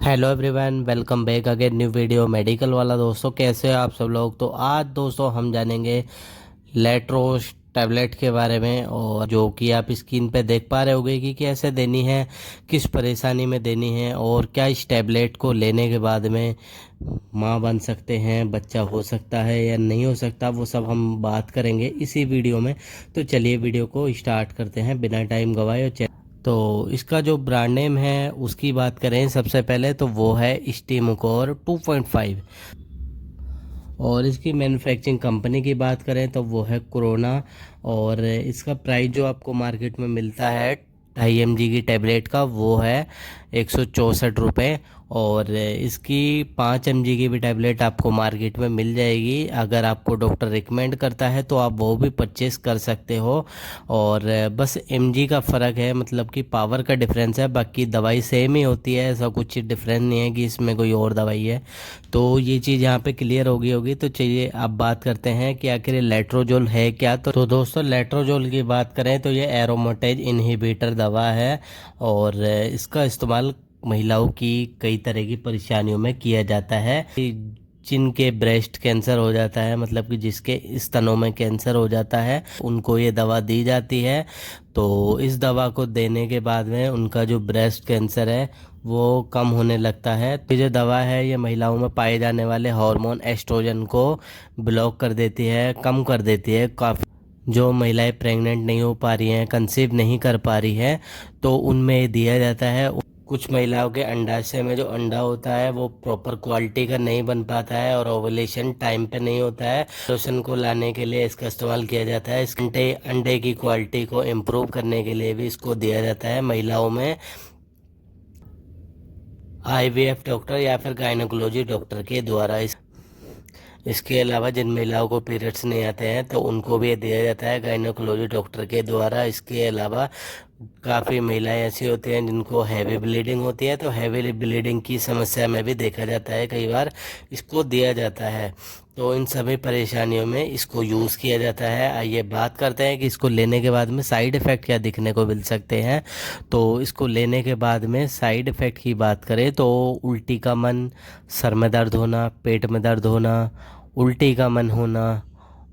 Hello everyone, welcome back again new video medical वाला। दोस्तों कैसे हो आप सब लोग। तो आज दोस्तों हम जानेंगे लेट्रोस टैबलेट के बारे में, और जो कि आप स्क्रीन पे देख पा रहे होगे कि कैसे देनी है, किस परेशानी में देनी है, और क्या इस टैबलेट को लेने के बाद में माँ बन सकते हैं, बच्चा हो सकता है या नहीं हो सकता, वो सब हम बात करेंगे इसी वीडियो में। तो चलिए वीडियो को स्टार्ट करते हैं बिना टाइम गवाए। और तो इसका जो ब्रांड नेम है उसकी बात करें सबसे पहले, तो वो है स्टीमकोर 2.5। और इसकी मैन्युफैक्चरिंग कंपनी की बात करें तो वो है कोरोना। और इसका प्राइस जो आपको मार्केट में मिलता है 2.5 mg की टैबलेट का, वो है 164 रुपये। और इसकी 5 mg की भी टैबलेट आपको मार्केट में मिल जाएगी। अगर आपको डॉक्टर रिकमेंड करता है तो आप वो भी परचेस कर सकते हो। और बस mg का फ़र्क है, मतलब कि पावर का डिफरेंस है, बाकी दवाई सेम ही होती है। ऐसा कुछ डिफरेंस नहीं है कि इसमें कोई और दवाई है। तो ये चीज़ यहाँ पे क्लियर होगी। तो चलिए अब बात करते हैं कि आखिर ये लेट्रोजोल है क्या। तो दोस्तों लेट्रोजोल की बात करें तो ये एरोमेटेज इनहिबिटर दवा है। और इसका इस्तेमाल महिलाओं की कई तरह की परेशानियों में किया जाता है। जिनके ब्रेस्ट कैंसर हो जाता है, मतलब कि जिसके स्तनों में कैंसर हो जाता है, उनको ये दवा दी जाती है। तो इस दवा को देने के बाद में उनका जो ब्रेस्ट कैंसर है वो कम होने लगता है। तो ये जो दवा है ये महिलाओं में पाए जाने वाले हार्मोन एस्ट्रोजन को ब्लॉक कर देती है, कम कर देती है काफ़ी। जो महिलाएं प्रेग्नेंट नहीं हो पा रही हैं, कंसीव नहीं कर पा रही हैं, तो उनमें ये दिया जाता है। कुछ महिलाओं के अंडाशय में जो अंडा होता है वो प्रॉपर क्वालिटी का नहीं बन पाता है, और ओवुलेशन टाइम पे नहीं होता है। ओवुलेशन को लाने के लिए इसका इस्तेमाल किया जाता है। इस अंडे अंडे की क्वालिटी को इम्प्रूव करने के लिए भी इसको दिया जाता है महिलाओं में आईवीएफ डॉक्टर या फिर गायनोकोलॉजी डॉक्टर के द्वारा। इसके अलावा जिन महिलाओं को पीरियड्स नहीं आते हैं तो उनको भी दिया जाता है गायनोकोलॉजी डॉक्टर के द्वारा। इसके अलावा काफ़ी महिलाएं ऐसी होती हैं जिनको हैवी ब्लीडिंग होती है, तो हैवी ब्लीडिंग की समस्या में भी देखा जाता है, कई बार इसको दिया जाता है। तो इन सभी परेशानियों में इसको यूज़ किया जाता है। आइए बात करते हैं कि इसको लेने के बाद में साइड इफ़ेक्ट क्या दिखने को मिल सकते हैं। तो इसको लेने के बाद में साइड इफ़ेक्ट की बात करें तो उल्टी का मन, सर में दर्द होना, पेट में दर्द होना, उल्टी का मन होना,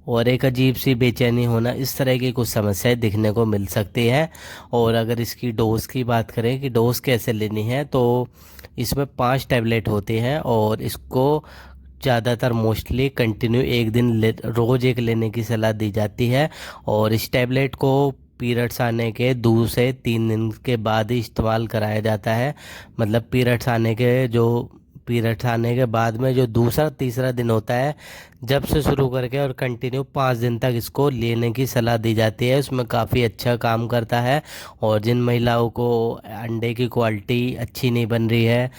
और एक अजीब सी बेचैनी होना, इस तरह की कुछ समस्याएं दिखने को मिल सकती हैं। और अगर इसकी डोज़ की बात करें कि डोज़ कैसे लेनी है, तो इसमें 5 टैबलेट होती हैं, और इसको ज़्यादातर मोस्टली कंटिन्यू एक दिन रोज़ एक लेने की सलाह दी जाती है। और इस टैबलेट को पीरियड्स आने के 2 से 3 दिन के बाद ही इस्तेमाल कराया जाता है। मतलब पीरियड्स आने के बाद में जो दूसरा तीसरा दिन होता है, जब से शुरू करके और कंटिन्यू 5 दिन तक इसको लेने की सलाह दी जाती है, उसमें काफ़ी अच्छा काम करता है। और जिन महिलाओं को अंडे की क्वालिटी अच्छी नहीं बन रही है,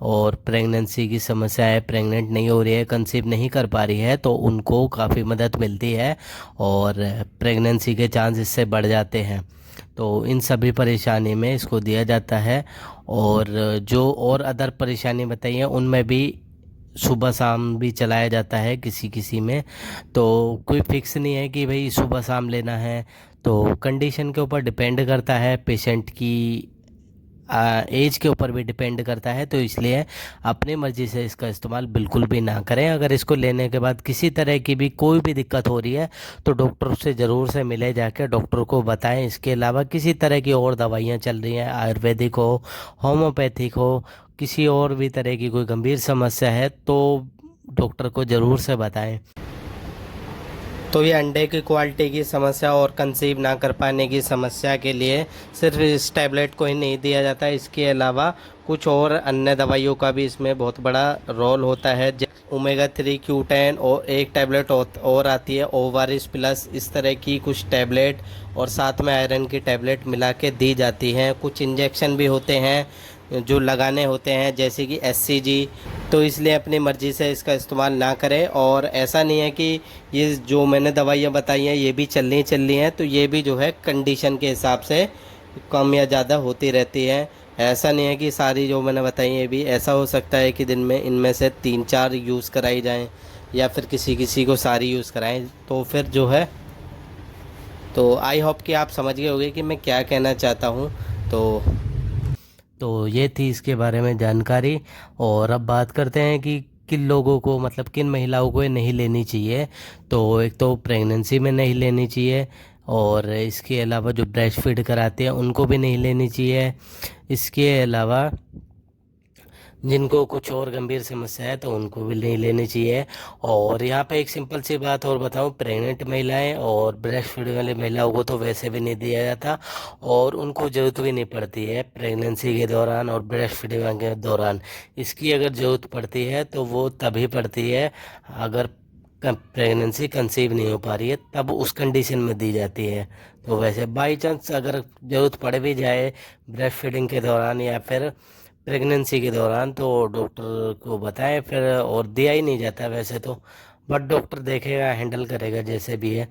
और प्रेगनेंसी की समस्या है, प्रेग्नेंट नहीं हो रही है, कंसीव नहीं कर पा रही है, तो उनको काफ़ी मदद मिलती है, और प्रेगनेंसी के चांस इससे बढ़ जाते हैं। तो इन सभी परेशानी में इसको दिया जाता है। और जो और अदर परेशानी बताइए उनमें भी सुबह शाम भी चलाया जाता है किसी किसी में। तो कोई फिक्स नहीं है कि भाई सुबह शाम लेना है। तो कंडीशन के ऊपर डिपेंड करता है, पेशेंट की एज के ऊपर भी डिपेंड करता है। तो इसलिए अपनी मर्ज़ी से इसका इस्तेमाल बिल्कुल भी ना करें। अगर इसको लेने के बाद किसी तरह की भी कोई भी दिक्कत हो रही है तो डॉक्टर से ज़रूर से मिले जाकर डॉक्टर को बताएं। इसके अलावा किसी तरह की और दवाइयाँ चल रही हैं, आयुर्वेदिक हो, होम्योपैथिक हो, किसी और भी तरह की कोई गंभीर समस्या है, तो डॉक्टर को ज़रूर से बताएं। तो ये अंडे की क्वालिटी की समस्या और कंसीव ना कर पाने की समस्या के लिए सिर्फ इस टैबलेट को ही नहीं दिया जाता है, इसके अलावा कुछ और अन्य दवाइयों का भी इसमें बहुत बड़ा रोल होता है। ओमेगा 3 Q10 और एक टैबलेट और आती है ओवारिस प्लस, इस तरह की कुछ टैबलेट और साथ में आयरन की टैबलेट मिला के दी जाती हैं। कुछ इंजेक्शन भी होते हैं जो लगाने होते हैं, जैसे कि SCG। तो इसलिए अपनी मर्ज़ी से इसका इस्तेमाल ना करें। और ऐसा नहीं है कि ये जो मैंने दवाइयाँ बताई हैं ये भी चलनी हैं, तो ये भी जो है कंडीशन के हिसाब से कम या ज़्यादा होती रहती है। ऐसा नहीं है कि सारी जो मैंने बताई ये भी, ऐसा हो सकता है कि दिन में इनमें से 3-4 यूज़ कराई जाएं, या फिर किसी किसी को सारी यूज़ कराएं। तो फिर जो है, तो आई होप कि आप समझ गए होंगे कि मैं क्या कहना चाहता हूँ। तो तो ये थी इसके बारे में जानकारी। और अब बात करते हैं कि किन लोगों को मतलब किन महिलाओं को ये नहीं लेनी चाहिए। तो एक तो प्रेगनेंसी में नहीं लेनी चाहिए, और इसके अलावा जो ब्रेस्ट फीड कराते हैं उनको भी नहीं लेनी चाहिए। इसके अलावा जिनको कुछ और गंभीर समस्या है तो उनको भी नहीं लेनी चाहिए। और यहाँ पे एक सिंपल सी बात और बताऊँ, प्रेग्नेंट महिलाएं और ब्रेस्ट फीड वाली महिलाओं को तो वैसे भी नहीं दिया जाता, और उनको ज़रूरत भी नहीं पड़ती है प्रेगनेंसी के दौरान और ब्रेस्ट फीडिंग के दौरान। इसकी अगर ज़रूरत पड़ती है तो वो तभी पड़ती है अगर प्रेगनेंसी कंसीव नहीं हो पा रही है, तब उस कंडीशन में दी जाती है। तो वैसे बाई चांस अगर ज़रूरत पड़ भी जाए ब्रेस्ट फीडिंग के दौरान या फिर प्रेगनेंसी के दौरान, तो डॉक्टर को बताएं फिर, और दिया ही नहीं जाता वैसे तो, बट डॉक्टर देखेगा, हैंडल करेगा जैसे भी है।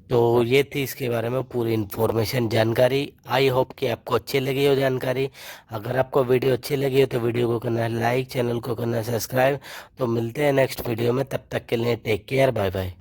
तो ये थी इसके बारे में पूरी इन्फॉर्मेशन जानकारी। आई होप कि आपको अच्छी लगी हो जानकारी। अगर आपको वीडियो अच्छी लगी हो तो वीडियो को करना है लाइक, चैनल को करना है सब्सक्राइब। तो मिलते हैं नेक्स्ट वीडियो में, तब तक के लिए टेक केयर, बाय बाय।